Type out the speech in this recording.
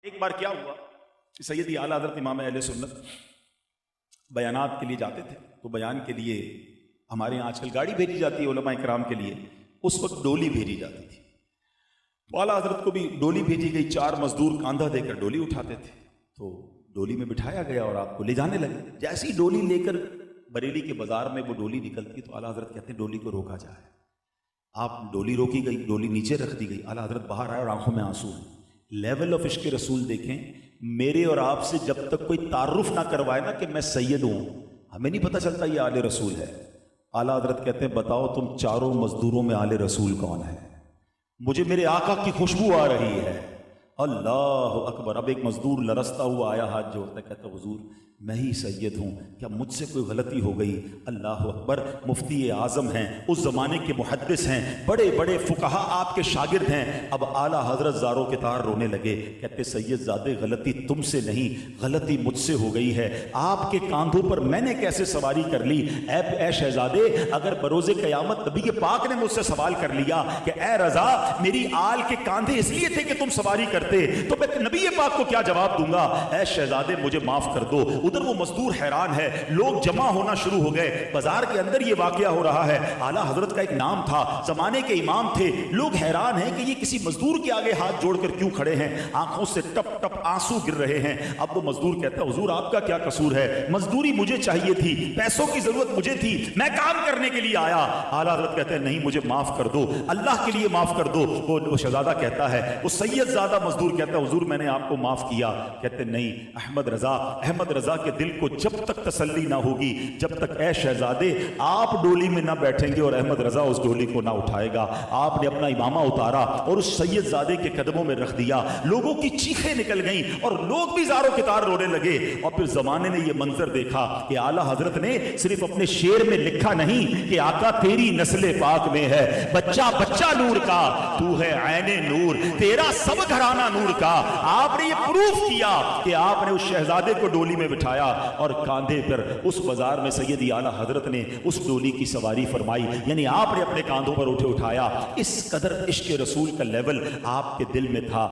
ایک بار کیا ہوا کہ سیدی اعلیٰ حضرت امام اہل سنت بیانات کے لیے جاتے تھے، تو بیان کے لیے ہمارے یہاں آج کل گاڑی بھیجی جاتی ہے علماء کرام کے لیے، اس وقت ڈولی بھیجی جاتی تھی۔ تو اعلیٰ حضرت کو بھی ڈولی بھیجی گئی، 4 مزدور کاندھا دے کر ڈولی اٹھاتے تھے، تو ڈولی میں بٹھایا گیا اور آپ کو لے جانے لگے۔ جیسی ڈولی لے کر بریلی کے بازار میں وہ ڈولی نکلتی تو اعلیٰ حضرت کہتے ہیں ڈولی کو روکا جائے۔ آپ ڈولی روکی گئی، ڈولی نیچے رکھ دی گئی، اعلیٰ حضرت باہر آئے اور آنکھوں میں آنسو ہیں۔ لیول آف عشق رسول دیکھیں، میرے اور آپ سے جب تک کوئی تعارف نہ کروائے نا کہ میں سید ہوں، ہمیں نہیں پتہ چلتا یہ آل رسول ہے۔ اعلیٰ حضرت کہتے ہیں بتاؤ تم چاروں مزدوروں میں آل رسول کون ہے؟ مجھے میرے آقا کی خوشبو آ رہی ہے۔ اللہ اکبر۔ اب ایک مزدور لرزتا ہوا آیا، ہاتھ جوڑتا کہتا حضور میں ہی سید ہوں، کیا مجھ سے کوئی غلطی ہو گئی؟ اللہ اکبر۔ مفتی اعظم ہیں، اس زمانے کے محدث ہیں، بڑے بڑے فقہا آپ کے شاگرد ہیں۔ اب اعلیٰ حضرت زاروں کے تار رونے لگے، کہتے سید زادے غلطی تم سے نہیں، غلطی مجھ سے ہو گئی ہے۔ آپ کے کاندھوں پر میں نے کیسے سواری کر لی؟ اے شہزادے، اگر بروز قیامت نبی پاک نے مجھ سے سوال کر لیا کہ اے رضا میری آل کے کاندھے اس لیے تھے کہ تم سواری کرتے، تو میں نبی پاک کو کیا جواب دوں گا؟ اے شہزادے مجھے معاف کر دو۔ ادھر وہ مزدور حیران ہے، لوگ جمع ہونا شروع ہو گئے، بازار کے اندر یہ واقعہ ہو رہا ہے۔ اعلیٰ حضرت کا ایک نام تھا، زمانے کے امام تھے، لوگ حیران ہیں کہ یہ کسی مزدور کے آگے ہاتھ جوڑ کر کیوں کھڑے ہیں، آنکھوں سے ٹپ ٹپ آنسو گر رہے ہیں۔ اب وہ مزدور کہتا ہے حضور آپ کا کیا قصور ہے؟ مزدوری مجھے چاہیے تھی، پیسوں کی ضرورت مجھے تھی، میں کام کرنے کے لیے آیا۔ اعلیٰ حضرت کہتے ہیں نہیں مجھے معاف کر دو، اللہ کے لیے معاف کر دو۔ وہ شہزادہ کہتا ہے، وہ سید زادہ مزدور کہتا ہے حضور میں نے آپ کو معاف کیا۔ کہتے نہیں احمد رضا کے دل کو جب تک تسلی نہ ہوگی، جب تک اے شہزادے آپ ڈولی میں نہ بیٹھیں گے اور احمد رضا اس ڈولی کو نہ اٹھائے گا۔ آپ نے اپنا امامہ اتارا اور اس سید زادے کے قدموں میں رکھ دیا، لوگوں کی چیخیں نکل گئیں اور لوگ بھی زاروں کے تار رونے لگے۔ اور پھر زمانے نے یہ منظر دیکھا کہ اعلیٰ حضرت نے صرف اپنے شعر میں لکھا نہیں کہ آقا تیری نسل پاک میں ہے بچہ بچہ نور کا، تو ہے عین نور، تیرا سب گھرانہ نور کا۔ آپ نے یہ پروف کیا کہ آپ نے اس شہزادے کو ڈولی میں بٹھایا اور کاندھے پر اس بازار میں سیدی اعلیٰ حضرت نے اس ڈولی کی سواری فرمائی، یعنی آپ نے اپنے کاندھوں پر اٹھایا۔ اس قدر عشق رسول کا لیول آپ کے دل میں تھا۔